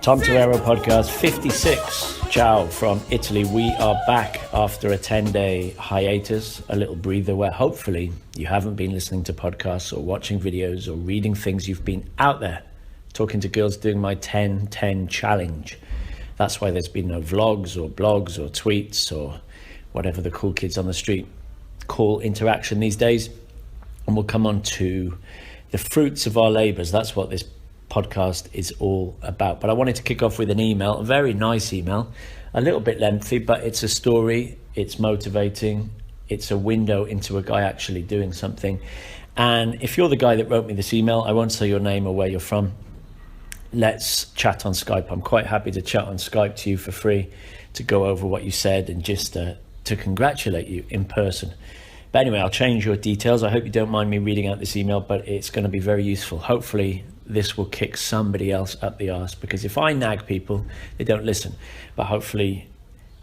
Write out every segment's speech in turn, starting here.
Tom Torero podcast 56. Ciao from Italy. We are back after a 10-day hiatus, a little breather where hopefully you haven't been listening to podcasts or watching videos or reading things. You've been out there talking to girls doing my 10-10 challenge. That's why there's been no vlogs or blogs or tweets or whatever the cool kids on the street call interaction these days. And we'll come on to the fruits of our labors. That's what this podcast is all about. But I wanted to kick off with an email, a very nice email, a little bit lengthy, but it's a story, it's motivating, it's a window into a guy actually doing something. And if you're the guy that wrote me this email, I won't say your name or where you're from. Let's chat on Skype. I'm quite happy to chat on Skype to you for free, to go over what you said and just to congratulate you in person. But anyway, I'll change your details. I hope you don't mind me reading out this email, but it's going to be very useful. Hopefully this will kick somebody else up the arse, because if I nag people, they don't listen. But hopefully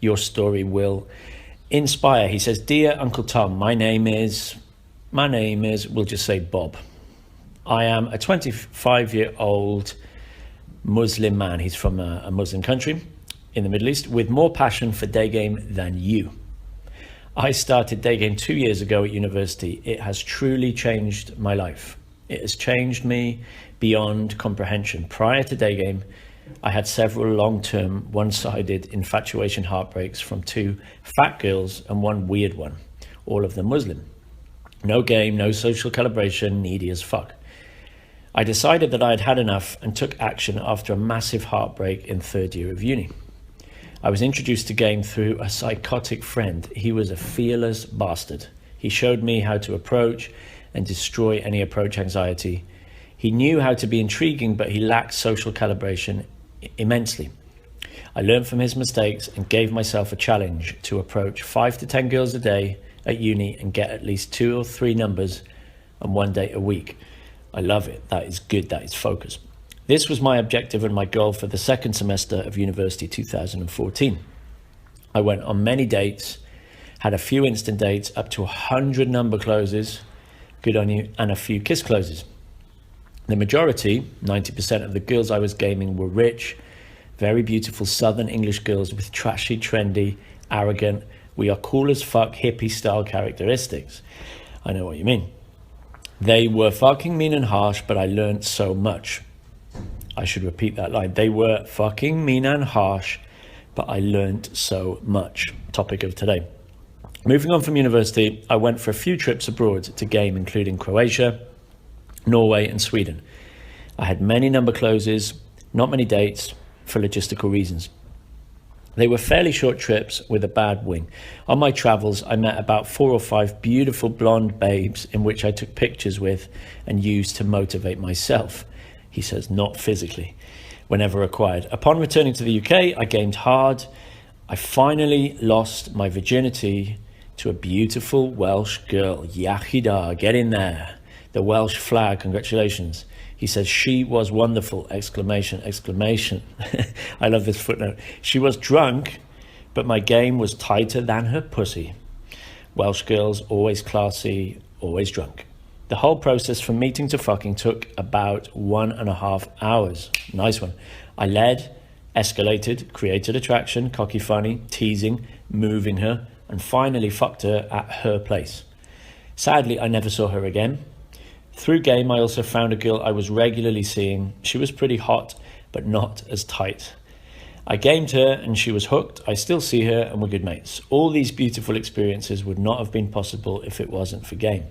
your story will inspire. He says, "Dear Uncle Tom, my name is, we'll just say Bob. I am a 25-year-old Muslim man." He's from a Muslim country in the Middle East, "with more passion for daygame than you. I started daygame 2 years ago at university. It has truly changed my life. It has changed me beyond comprehension. Prior to daygame, I had several long-term, one-sided infatuation heartbreaks from 2 fat girls and 1 weird one, all of them Muslim. No game, no social calibration, needy as fuck. I decided that I had had enough and took action after a massive heartbreak in 3rd year of uni. I was introduced to game through a psychotic friend. He was a fearless bastard. He showed me how to approach and destroy any approach anxiety. He knew how to be intriguing, but he lacked social calibration immensely. I learned from his mistakes and gave myself a challenge to approach 5 to 10 girls a day at uni and get at least 2 or 3 numbers and 1 date a week. I love it. That is good. That is focus. This was my objective and my goal for the 2nd semester of university 2014. I went on many dates, had a few instant dates, up to 100 number closes, good on you, and a few kiss closes. The majority, 90% of the girls I was gaming were rich, very beautiful Southern English girls with trashy, trendy, arrogant, we are cool as fuck hippie style characteristics. I know what you mean. They were fucking mean and harsh, but I learned so much. I should repeat that line. They were fucking mean and harsh, but I learned so much. Topic of today. Moving on from university, I went for a few trips abroad to game, including Croatia, Norway and Sweden. I had many number closes, not many dates, for logistical reasons. They were fairly short trips with a bad wing. On my travels, I met about 4 or 5 beautiful blonde babes in which I took pictures with and used to motivate myself. He says, not physically, whenever required. Upon returning to the UK, I gamed hard. I finally lost my virginity to a beautiful Welsh girl. Iachida, get in there. The Welsh flag, congratulations. He says, she was wonderful, exclamation, exclamation. I love this footnote. She was drunk, but my game was tighter than her pussy. Welsh girls, always classy, always drunk. The whole process from meeting to fucking took about 1.5 hours. Nice one. I led, escalated, created attraction, cocky funny, teasing, moving her, and finally fucked her at her place. Sadly, I never saw her again. Through game, I also found a girl I was regularly seeing. She was pretty hot, but not as tight. I gamed her and she was hooked. I still see her and we're good mates. All these beautiful experiences would not have been possible if it wasn't for game.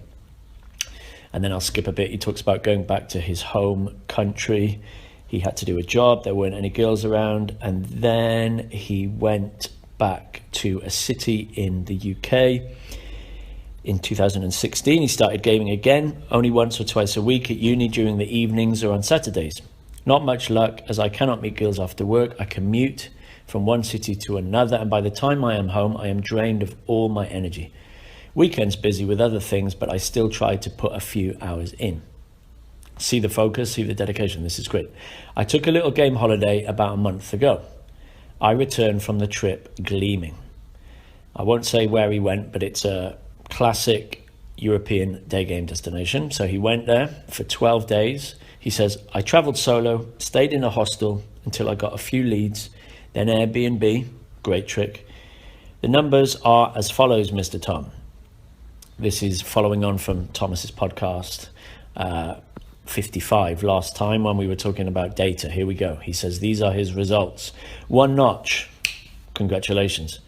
And then I'll skip a bit. He talks about going back to his home country. He had to do a job. There weren't any girls around. And then he went back to a city in the UK. In 2016, he started gaming again, only once or twice a week at uni during the evenings or on Saturdays. Not much luck, as I cannot meet girls after work. I commute from one city to another, and by the time I am home, I am drained of all my energy. Weekends busy with other things, but I still try to put a few hours in. See the focus, see the dedication. This is great. I took a little game holiday about a month ago. I returned from the trip gleaming. I won't say where he went, but it's a classic European day game destination. So he went there for 12 days. He says, I traveled solo, stayed in a hostel until I got a few leads, then Airbnb, great trick. The numbers are as follows, Mr. Tom. This is following on from Thomas's podcast 55 last time when we were talking about data. Here we go. He says, these are his results. 1 notch, congratulations.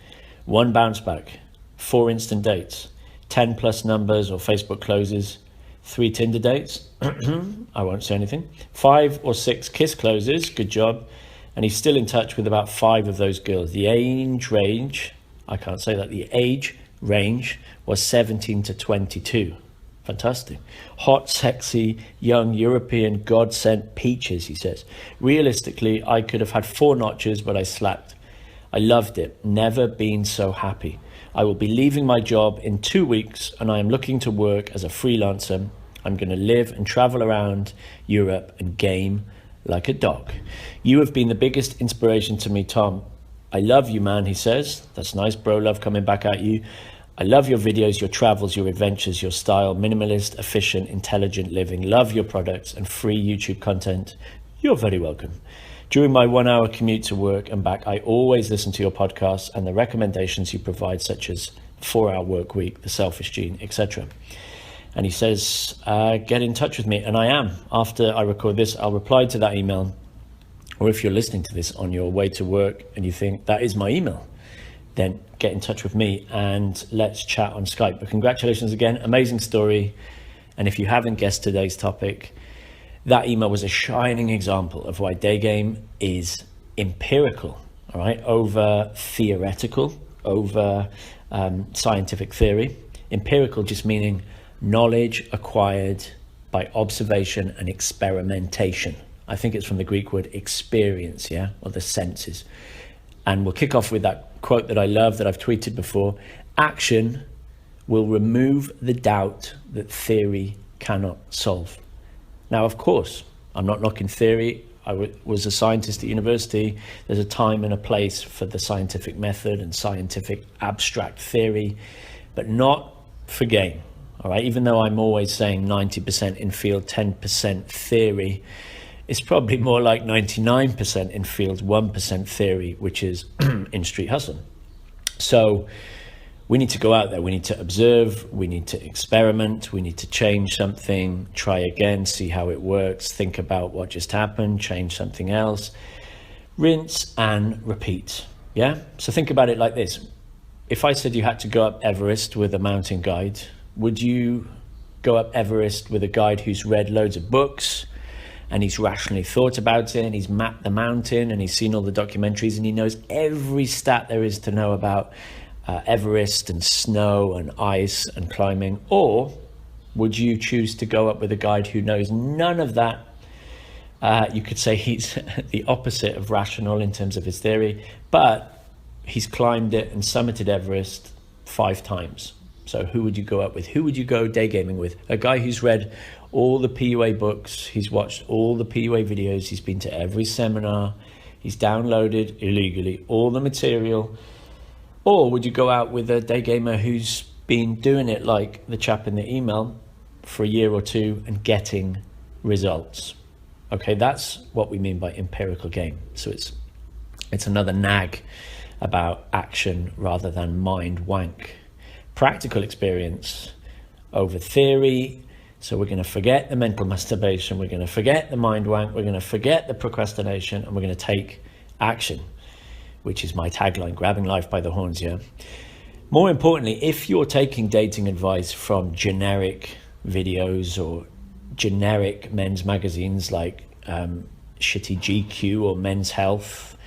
1 bounce back, 4 instant dates, 10 plus numbers or Facebook closes, 3 Tinder dates, I won't say anything, 5 or 6 kiss closes, good job, and he's still in touch with about 5 of those girls. The age range, I can't say that, the age range was 17 to 22. Fantastic. Hot, sexy, young, European, God-sent peaches, he says. Realistically, I could have had 4 notches, but I slacked. I loved it, never been so happy. I will be leaving my job in 2 weeks and I am looking to work as a freelancer. I'm going to live and travel around Europe and game like a dog. You have been the biggest inspiration to me, Tom. I love you, man, he says. That's nice, bro, love coming back at you. I love your videos, your travels, your adventures, your style, minimalist, efficient, intelligent living. Love your products and free YouTube content. You're very welcome. During my 1 hour commute to work and back, I always listen to your podcasts and the recommendations you provide, such as 4-hour work week, the selfish gene, etc. And he says, get in touch with me. And I am. After I record this, I'll reply to that email. Or if you're listening to this on your way to work and you think that is my email, then get in touch with me and let's chat on Skype. But congratulations again, amazing story. And if you haven't guessed today's topic, that email was a shining example of why day game is empirical, all right, over theoretical, over scientific theory. Empirical just meaning knowledge acquired by observation and experimentation. I think it's from the Greek word experience, yeah, or the senses. And we'll kick off with that quote that I love that I've tweeted before. Action will remove the doubt that theory cannot solve. Now, of course, I'm not knocking theory. I was a scientist at university. There's a time and a place for the scientific method and scientific abstract theory, but not for game. All right, even though I'm always saying 90% in field, 10% theory, it's probably more like 99% in field, 1% theory, which is in street hustle. So we need to go out there, we need to observe, we need to experiment, we need to change something, try again, see how it works, think about what just happened, change something else, rinse and repeat. Yeah, so think about it like this. If I said you had to go up Everest with a mountain guide, would you go up Everest with a guide who's read loads of books and he's rationally thought about it and he's mapped the mountain and he's seen all the documentaries and he knows every stat there is to know about Everest and snow and ice and climbing? Or would you choose to go up with a guide who knows none of that? You could say he's the opposite of rational in terms of his theory, but he's climbed it and summited Everest 5 times. So who would you go up with? Who would you go day gaming with? A guy who's read all the PUA books, he's watched all the PUA videos, he's been to every seminar, he's downloaded illegally all the material. Or would you go out with a day gamer who's been doing it like the chap in the email for a year or 2 and getting results? Okay, that's what we mean by empirical game. So it's another nag about action rather than mind wank. Practical experience over theory. So we're going to forget the mental masturbation, we're going to forget the mind wank, we're going to forget the procrastination, and we're going to take action, which is my tagline, grabbing life by the horns, yeah? More importantly, if you're taking dating advice from generic videos or generic men's magazines like shitty GQ or Men's Health,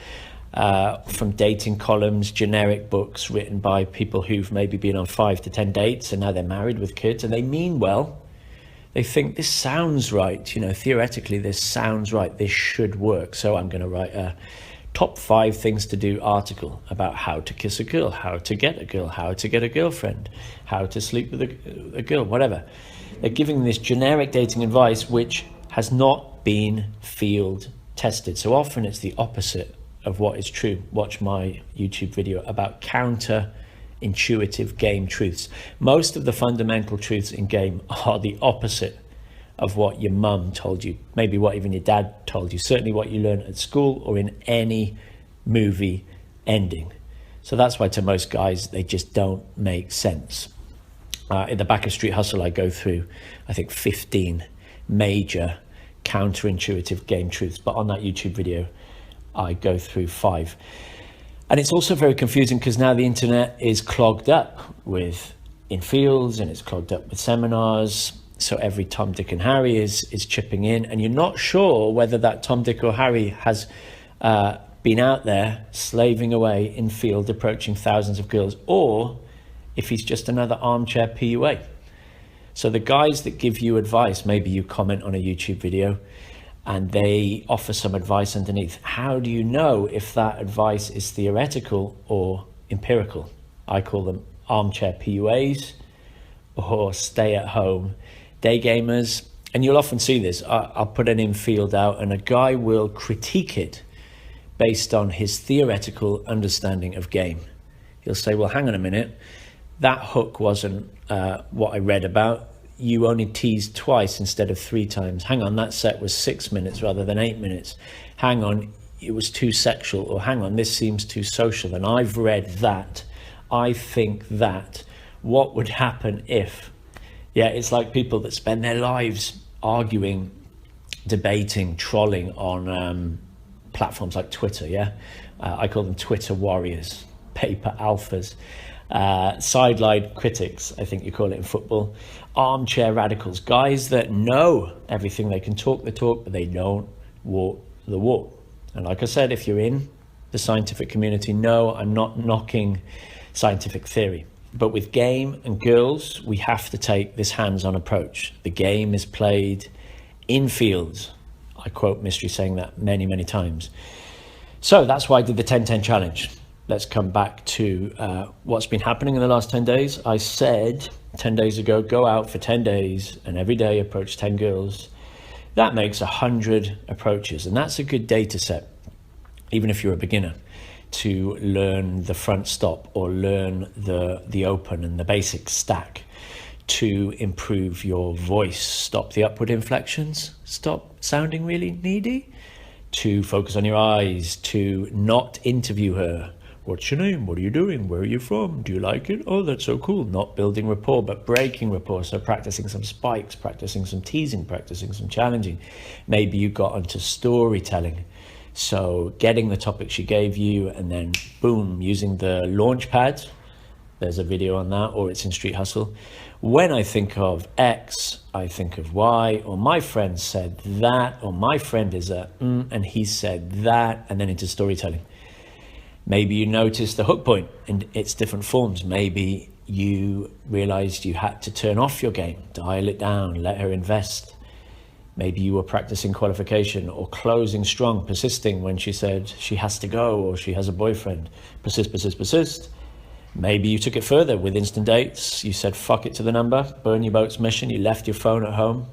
from dating columns, generic books written by people who've maybe been on 5 to 10 dates and now they're married with kids and they mean well, they think this sounds right, you know, theoretically this sounds right, this should work. So I'm going to write a top 5 things to do article about how to kiss a girl, how to get a girl, how to get a girlfriend, how to sleep with a girl, whatever. They're giving this generic dating advice which has not been field tested. So often it's the opposite of what is true. Watch my YouTube video about counter intuitive game truths. Most of the fundamental truths in game are the opposite of what your mum told you, maybe what even your dad told you, certainly what you learn at school or in any movie ending. So that's why to most guys, they just don't make sense. In the back of Street Hustle, I go through, I think, 15 major counterintuitive game truths. But on that YouTube video, I go through 5. And it's also very confusing because now the internet is clogged up with infields and it's clogged up with seminars. So every Tom, Dick and Harry is chipping in, and you're not sure whether that Tom, Dick or Harry has been out there slaving away in field, approaching thousands of girls, or if he's just another armchair PUA. So the guys that give you advice, maybe you comment on a YouTube video and they offer some advice underneath. How do you know if that advice is theoretical or empirical? I call them armchair PUAs or stay at home day gamers. And you'll often see this. I'll put an infield out and a guy will critique it based on his theoretical understanding of game. He'll say, well, hang on a minute, that hook wasn't what I read about. You only teased twice instead of 3 times. Hang on, that set was 6 minutes rather than 8 minutes. Hang on, it was too sexual. Or hang on, this seems too social. And I've read that. I think that. What would happen if? Yeah, it's like people that spend their lives arguing, debating, trolling on platforms like Twitter, yeah? I call them Twitter warriors, paper alphas, sideline critics, I think you call it in football, armchair radicals, guys that know everything. They can talk the talk, but they don't walk the walk. And like I said, if you're in the scientific community, no, I'm not knocking scientific theory. But with game and girls, we have to take this hands-on approach. The game is played in fields. I quote Mystery saying that many, many times. So that's why I did the 10-10 challenge. Let's come back to what's been happening in the last 10 days. I said 10 days ago, go out for 10 days and every day approach 10 girls. That makes 100 approaches. And that's a good data set, even if you're a beginner, to learn the front stop or learn the open and the basic stack, to improve your voice, stop the upward inflections, stop sounding really needy, to focus on your eyes, to not interview her. What's your name? What are you doing? Where are you from? Do you like it? Oh, that's so cool. Not building rapport, but breaking rapport. So practicing some spikes, practicing some teasing, practicing some challenging. Maybe you got onto storytelling. So getting the topic she gave you and then boom, using the launch pad. There's a video on that, or it's in Street Hustle. When I think of X, I think of Y, or my friend said that, or my friend is and he said that, and then into storytelling. Maybe you noticed the hook point in its different forms. Maybe you realized you had to turn off your game, dial it down, let her invest. Maybe you were practicing qualification or closing strong, persisting when she said she has to go or she has a boyfriend. Persist, persist, persist. Maybe you took it further with instant dates. You said, fuck it to the number, burn your boats mission. You left your phone at home.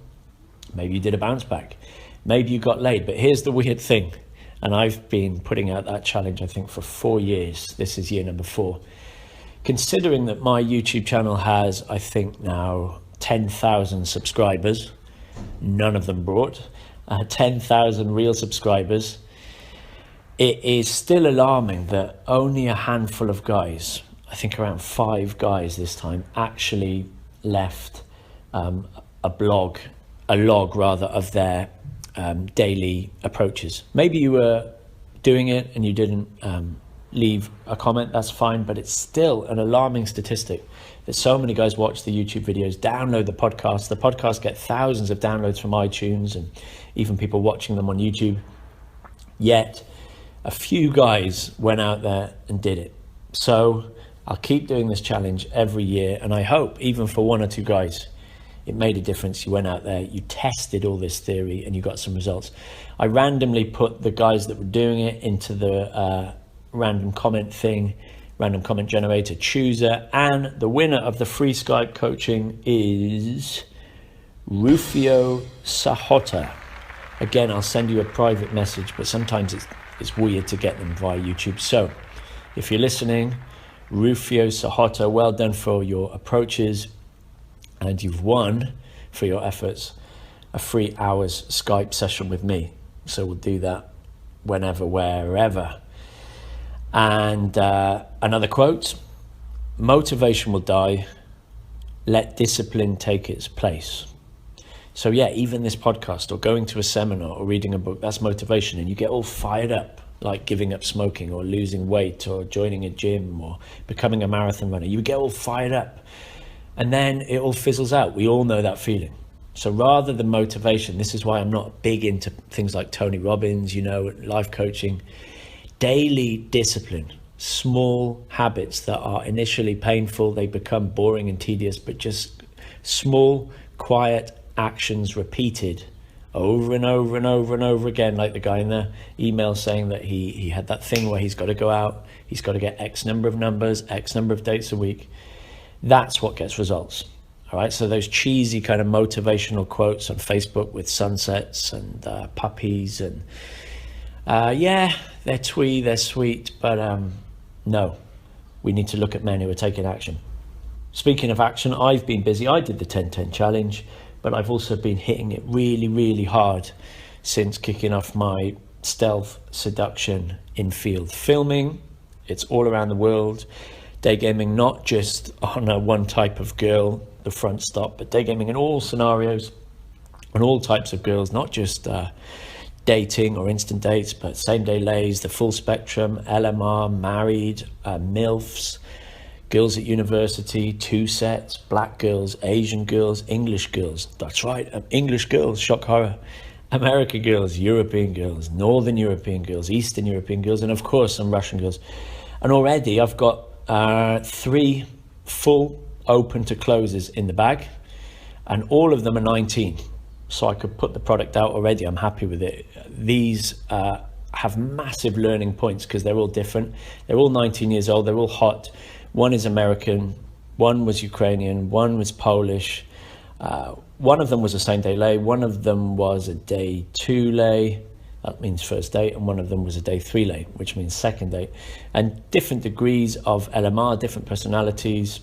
Maybe you did a bounce back. Maybe you got laid. But here's the weird thing. And I've been putting out that challenge, I think, for 4 years. This is year number 4. Considering that my YouTube channel has, I think now, 10,000 subscribers, none of them brought, 10,000 real subscribers, it is still alarming that only a handful of guys, I think around 5 guys this time, actually left a log of their daily approaches. Maybe you were doing it and you didn't leave a comment, that's fine, but it's still an alarming statistic that so many guys watch the YouTube videos, download the podcast. The podcasts get thousands of downloads from iTunes and even people watching them on YouTube. Yet a few guys went out there and did it. So I'll keep doing this challenge every year, and I hope even for 1 or 2 guys, it made a difference. You went out there, you tested all this theory, and you got some results. I randomly put the guys that were doing it into the random comment thing, random comment generator chooser, and the winner of the free Skype coaching is Rufio Sahota. Again, I'll send you a private message, but sometimes it's weird to get them via YouTube. So if you're listening, Rufio Sohoto, well done for your approaches, and you've won for your efforts a 3 hours Skype session with me. So we'll do that whenever, wherever. And another quote: motivation will die, let discipline take its place. So yeah, even this podcast or going to a seminar or reading a book, that's motivation, and you get all fired up, like giving up smoking or losing weight or joining a gym or becoming a marathon runner. You get all fired up and then it all fizzles out. We all know that feeling. So rather than motivation, this is why I'm not big into things like Tony Robbins, life coaching. Daily discipline, small habits that are initially painful, they become boring and tedious, but just small, quiet actions repeated over and over and over and over again, like the guy in the email saying that he had that thing where he's got to go out, he's got to get X number of numbers, X number of dates a week. That's what gets results. All right, so those cheesy kind of motivational quotes on Facebook with sunsets and puppies and yeah, they're twee, they're sweet, but no, we need to look at men who are taking action. Speaking of action, I've been busy. I did the 10-10 challenge, but I've also been hitting it really, really hard since kicking off my stealth seduction in-field filming. It's all around the world. Daygaming not just on one type of girl, the front stop, but daygaming in all scenarios, on all types of girls, not just dating or instant dates, but same-day lays, the full spectrum, LMR, married, MILFs, girls at university, two sets, black girls, Asian girls, English girls. That's right, English girls, shock horror. American girls, European girls, Northern European girls, Eastern European girls, and of course some Russian girls. And already I've got 3 full open to closes in the bag, and all of them are 19. So I could put the product out already. I'm happy with it. These have massive learning points because they're all different. They're all 19 years old. They're all hot. One is American, one was Ukrainian, one was Polish. One of them was a same-day lay. One of them was a day 2 lay. That means first date. And one of them was a day 3 lay, which means second date. And different degrees of LMR, different personalities.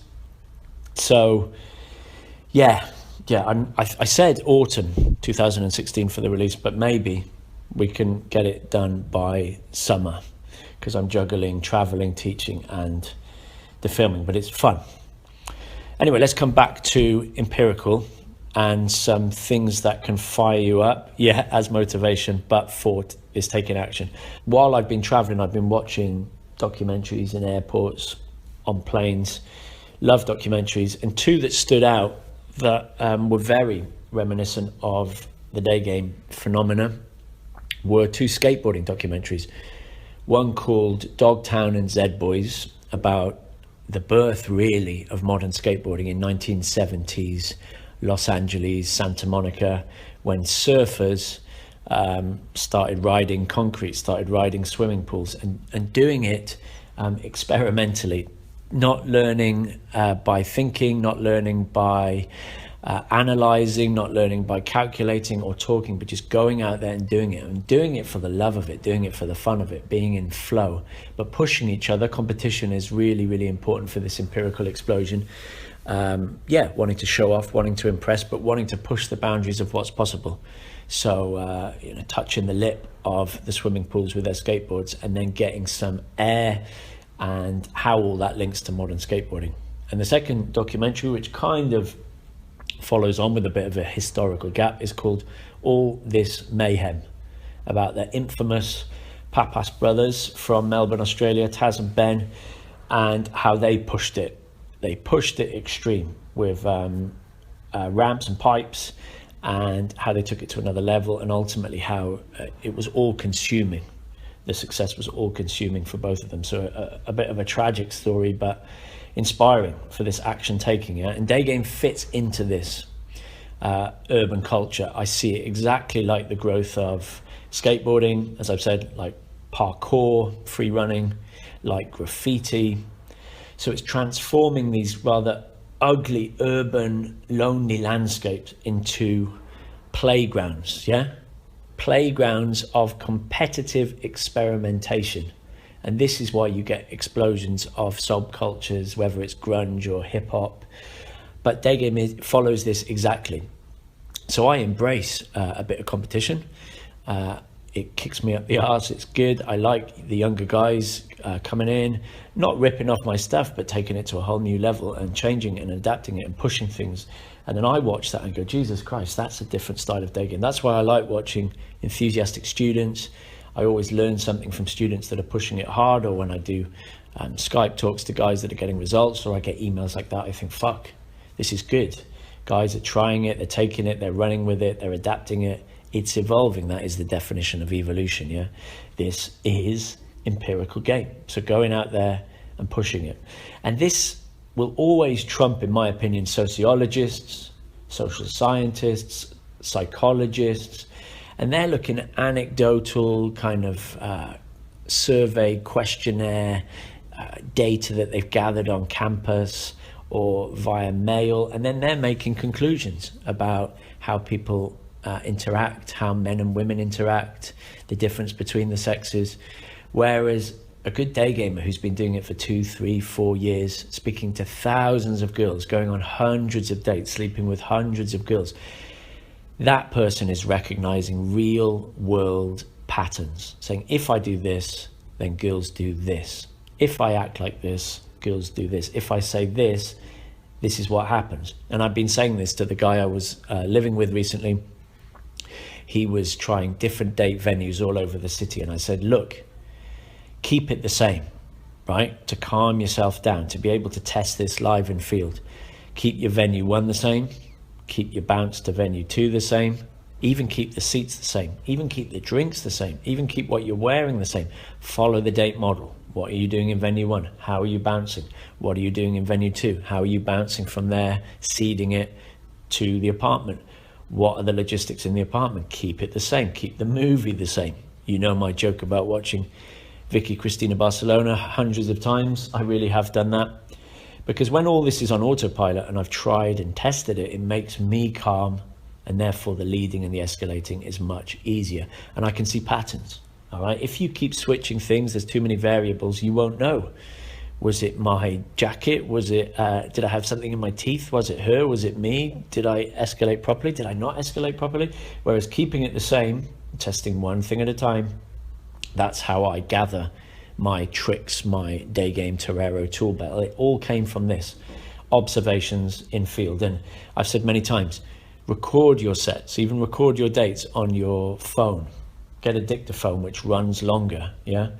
So, yeah. I said autumn 2016 for the release, but maybe we can get it done by summer because I'm juggling, traveling, teaching, and the filming, but it's fun. Anyway, let's come back to Empirical and some things that can fire you up, as motivation, but for is taking action. While I've been traveling, I've been watching documentaries in airports, on planes, love documentaries, and 2 that stood out that were very reminiscent of the day game phenomena were 2 skateboarding documentaries. One called Dogtown and Z Boys, about the birth really of modern skateboarding in 1970s Los Angeles, Santa Monica, when surfers started riding concrete, started riding swimming pools and doing it experimentally, not learning by thinking, not learning by analyzing, not learning by calculating or talking, but just going out there and doing it for the love of it, doing it for the fun of it, being in flow, but pushing each other. Competition is really, really important for this empirical explosion. Wanting to show off, wanting to impress, but wanting to push the boundaries of what's possible. So, touching the lip of the swimming pools with their skateboards and then getting some air, and how all that links to modern skateboarding. And the second documentary, which kind of follows on with a bit of a historical gap, is called All This Mayhem, about the infamous Papas brothers from Melbourne, Australia, Taz and Ben, and how they pushed it. They pushed it extreme with ramps and pipes, and how they took it to another level, and ultimately how it was all consuming. The success was all consuming for both of them. So a bit of a tragic story, but inspiring for this action taking. And daygame fits into this urban culture. I see it exactly like the growth of skateboarding, as I've said, like parkour, free running, like graffiti. So it's transforming these rather ugly, urban, lonely landscapes into playgrounds, playgrounds of competitive experimentation. And this is why you get explosions of subcultures, whether it's grunge or hip hop. But daygame follows this exactly. So I embrace a bit of competition. It kicks me up the arse. It's good. I like the younger guys coming in, not ripping off my stuff, but taking it to a whole new level and changing it and adapting it and pushing things. And then I watch that and go, Jesus Christ, that's a different style of daygame. That's why I like watching enthusiastic students. I always learn something from students that are pushing it hard, or when I do Skype talks to guys that are getting results, or I get emails like that, I think, fuck, this is good. Guys are trying it, they're taking it, they're running with it, they're adapting it. It's evolving. That is the definition of evolution, yeah? This is empirical game. So going out there and pushing it. And this will always trump, in my opinion, sociologists, social scientists, psychologists, and they're looking at anecdotal kind of survey, questionnaire, data that they've gathered on campus or via mail, and then they're making conclusions about how people interact, how men and women interact, the difference between the sexes. Whereas a good day gamer who's been doing it for 2, 3, 4 years, speaking to thousands of girls, going on hundreds of dates, sleeping with hundreds of girls, that person is recognizing real world patterns, saying, if I do this, then girls do this. If I act like this, girls do this. If I say this, this is what happens. And I've been saying this to the guy I was living with recently. He was trying different date venues all over the city. And I said, look, keep it the same, right? To calm yourself down, to be able to test this live in field. Keep your venue 1 the same. Keep your bounce to venue 2 the same. Even keep the seats the same. Even keep the drinks the same. Even keep what you're wearing the same. Follow the date model. What are you doing in venue 1? How are you bouncing? What are you doing in venue 2? How are you bouncing from there, seeding it to the apartment? What are the logistics in the apartment? Keep it the same. Keep the movie the same. You know my joke about watching Vicky Cristina Barcelona hundreds of times. I really have done that. Because when all this is on autopilot and I've tried and tested it, it makes me calm, and therefore the leading and the escalating is much easier. And I can see patterns, all right? If you keep switching things, there's too many variables, you won't know. Was it my jacket? Was it, did I have something in my teeth? Was it her? Was it me? Did I escalate properly? Did I not escalate properly? Whereas keeping it the same, testing one thing at a time, that's how I gather my tricks, my day game Torero tool belt. It all came from this, observations in field. And I've said many times, record your sets, even record your dates on your phone. Get a dictaphone which runs longer, yeah?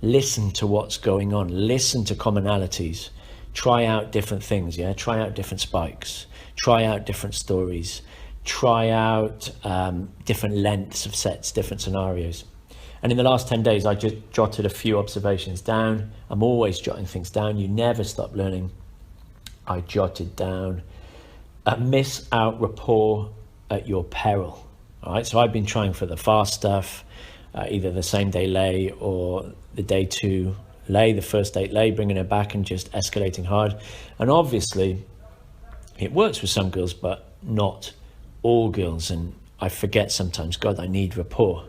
Listen to what's going on, listen to commonalities, try out different things, yeah? Try out different spikes, try out different stories, try out different lengths of sets, different scenarios. And in the last 10 days, I just jotted a few observations down. I'm always jotting things down. You never stop learning. I jotted down, miss out rapport at your peril. All right, so I've been trying for the fast stuff, either the same day lay or the day 2 lay, the first date lay, bringing it back and just escalating hard. And obviously, it works with some girls, but not all girls. And I forget sometimes, God, I need rapport.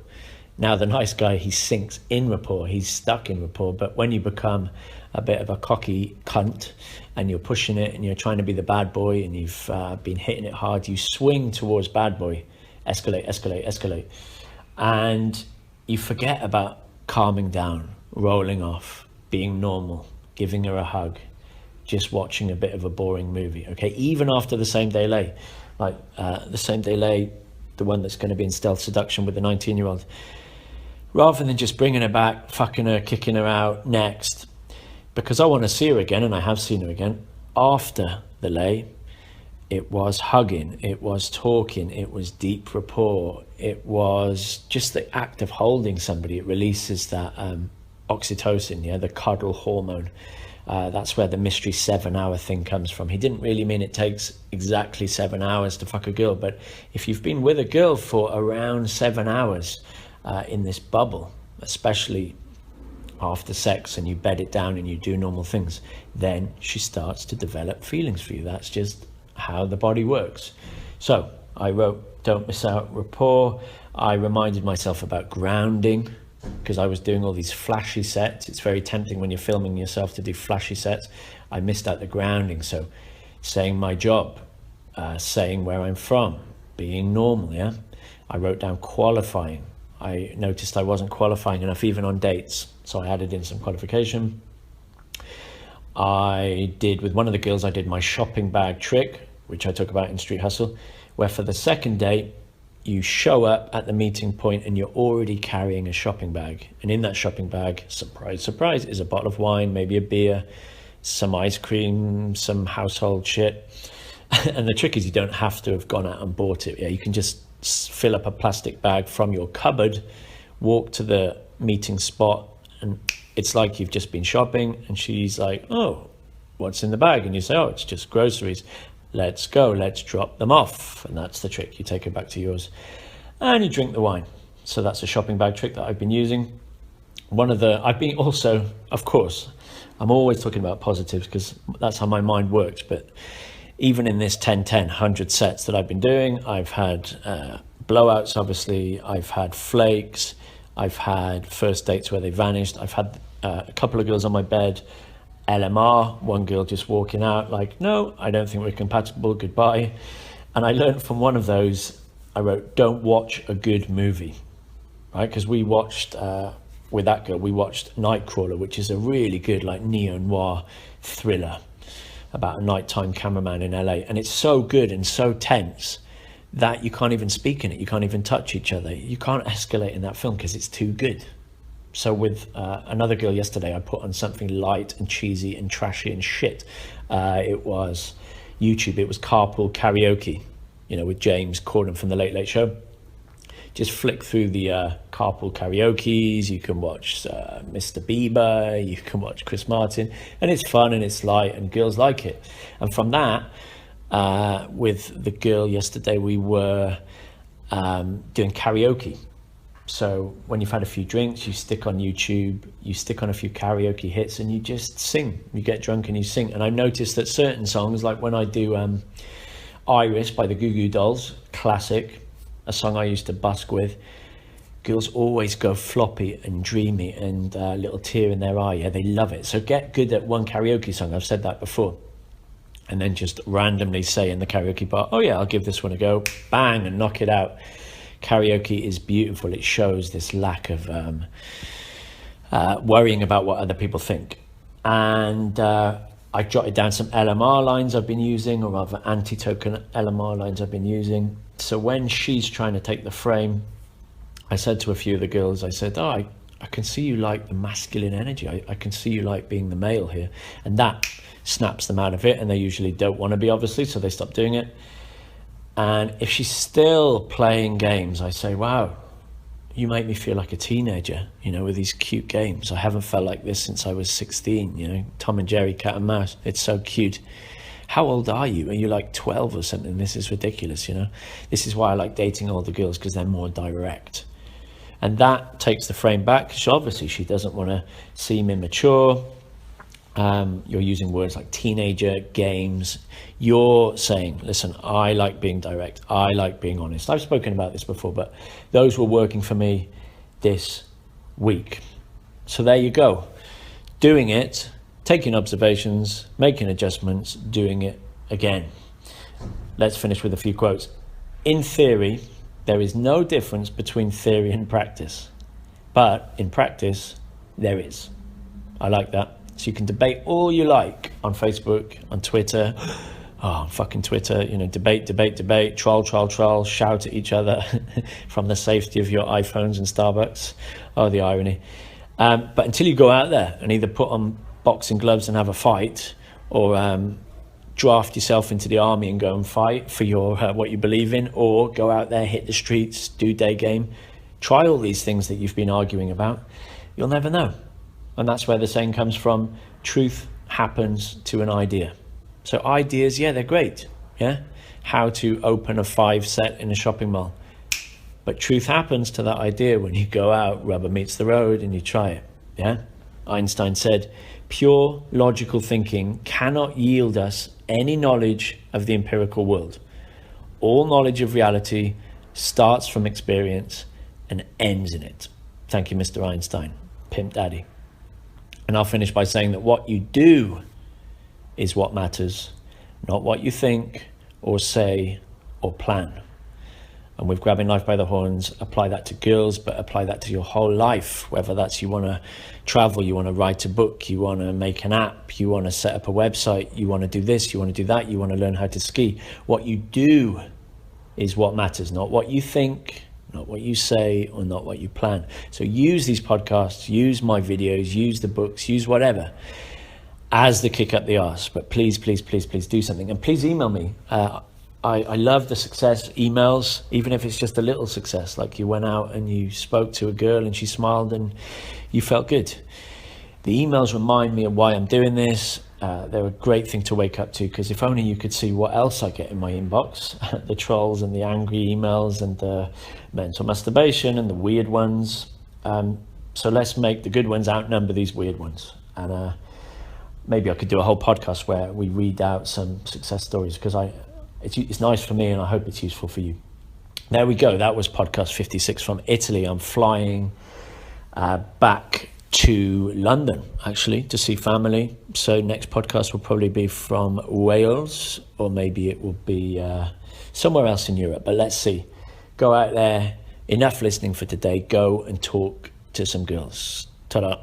Now, the nice guy, he sinks in rapport, he's stuck in rapport. But when you become a bit of a cocky cunt and you're pushing it and you're trying to be the bad boy and you've been hitting it hard, you swing towards bad boy, escalate, escalate, escalate. And you forget about calming down, rolling off, being normal, giving her a hug, just watching a bit of a boring movie, okay? Even after the same day lay, like the same day lay, the one that's going to be in stealth seduction with the 19-year-old. Rather than just bringing her back, fucking her, kicking her out next, because I want to see her again, and I have seen her again, after the lay, it was hugging, it was talking, it was deep rapport, it was just the act of holding somebody. It releases that oxytocin, yeah, the cuddle hormone. That's where the mystery 7-hour thing comes from. He didn't really mean it takes exactly 7 hours to fuck a girl, but if you've been with a girl for around 7 hours, in this bubble, especially after sex, and you bed it down and you do normal things, then she starts to develop feelings for you. That's just how the body works. So I wrote, don't miss out rapport. I reminded myself about grounding, because I was doing all these flashy sets. It's very tempting when you're filming yourself to do flashy sets. I missed out the grounding. So saying my job, saying where I'm from, being normal, yeah? I wrote down qualifying. I noticed I wasn't qualifying enough even on dates, so I added in some qualification. I did, with one of the girls, I did my shopping bag trick, which I talk about in Street Hustle, where for the second date, you show up at the meeting point and you're already carrying a shopping bag. And in that shopping bag, surprise, surprise, is a bottle of wine, maybe a beer, some ice cream, some household shit. And the trick is you don't have to have gone out and bought it. Yeah, you can just fill up a plastic bag from your cupboard, walk to the meeting spot, and it's like you've just been shopping. And she's like, oh, what's in the bag? And you say, oh, it's just groceries. Let's go, let's drop them off. And that's the trick. You take it back to yours and you drink the wine. So that's a shopping bag trick that I've been using. I've been also, of course, I'm always talking about positives because that's how my mind works. But even in this 100 sets that I've been doing, I've had blowouts, obviously. I've had flakes. I've had first dates where they vanished. I've had a couple of girls on my bed, LMR, one girl just walking out like, no, I don't think we're compatible, goodbye. And I learned from one of those, I wrote, don't watch a good movie, right? Because we watched, with that girl, we watched Nightcrawler, which is a really good like neo-noir thriller about a nighttime cameraman in LA. And it's so good and so tense that you can't even speak in it. You can't even touch each other. You can't escalate in that film because it's too good. So with another girl yesterday, I put on something light and cheesy and trashy and shit. It was YouTube. It was carpool karaoke, with James Corden from The Late Late Show. Just flick through the carpool karaokes. You can watch Mr. Bieber. You can watch Chris Martin. And it's fun and it's light and girls like it. And from that, with the girl yesterday, we were doing karaoke. So when you've had a few drinks, you stick on YouTube, you stick on a few karaoke hits and you just sing. You get drunk and you sing. And I noticed that certain songs, like when I do Iris by the Goo Goo Dolls, classic, a song I used to busk with, girls always go floppy and dreamy and a little tear in their eye. Yeah, they love it. So get good at one karaoke song. I've said that before. And then just randomly say in the karaoke bar, oh yeah, I'll give this one a go. Bang, and knock it out. Karaoke is beautiful. It shows this lack of worrying about what other people think. And I jotted down some LMR lines I've been using, or rather anti-token LMR lines I've been using. So when she's trying to take the frame, I said to a few of the girls, I said, oh, I can see you like the masculine energy. I can see you like being the male here. And that snaps them out of it. And they usually don't want to be, obviously, so they stop doing it. And if she's still playing games, I say, wow, you make me feel like a teenager, with these cute games. I haven't felt like this since I was 16, Tom and Jerry, cat and mouse. It's so cute. How old are you? Are you like 12 or something? This is ridiculous, This is why I like dating older girls, because they're more direct. And that takes the frame back, because obviously she doesn't want to seem immature. You're using words like teenager, games. You're saying, listen, I like being direct. I like being honest. I've spoken about this before, but those were working for me this week. So there you go. Doing it, taking observations, making adjustments, doing it again. Let's finish with a few quotes. In theory, there is no difference between theory and practice, but in practice, there is. I like that. So you can debate all you like on Facebook, on Twitter. Oh, fucking Twitter, debate, troll, shout at each other from the safety of your iPhones and Starbucks. Oh, the irony. But until you go out there and either put on boxing gloves and have a fight, or draft yourself into the army and go and fight for your what you believe in, or go out there, hit the streets, do day game, try all these things that you've been arguing about, you'll never know. And that's where the saying comes from, truth happens to an idea. So ideas, yeah, they're great. Yeah. How to open a 5 set in a shopping mall. But truth happens to that idea when you go out, rubber meets the road, and you try it. Yeah. Einstein said, pure logical thinking cannot yield us any knowledge of the empirical world. All knowledge of reality starts from experience and ends in it. Thank you, Mr. Einstein, Pimp Daddy. And I'll finish by saying that what you do is what matters, not what you think or say or plan. And with Grabbing Life by the Horns, apply that to girls, but apply that to your whole life, whether that's you want to travel, you want to write a book, you want to make an app, you want to set up a website, you want to do this, you want to do that, you want to learn how to ski. What you do is what matters, not what you think, not what you say, or not what you plan. So use these podcasts, use my videos, use the books, use whatever as the kick up the arse. But please, please, please, please do something. And please email me. I love the success emails, even if it's just a little success, like you went out and you spoke to a girl and she smiled and you felt good. The emails remind me of why I'm doing this. They're a great thing to wake up to, because if only you could see what else I get in my inbox, the trolls and the angry emails and the mental masturbation and the weird ones. So let's make the good ones outnumber these weird ones. And maybe I could do a whole podcast where we read out some success stories, because it's nice for me and I hope it's useful for you. There we go. That was podcast 56 from Italy. I'm flying back to London, actually, to see family. So next podcast will probably be from Wales, or maybe it will be somewhere else in Europe. But let's see. Go out there. Enough listening for today. Go and talk to some girls. Ta-da.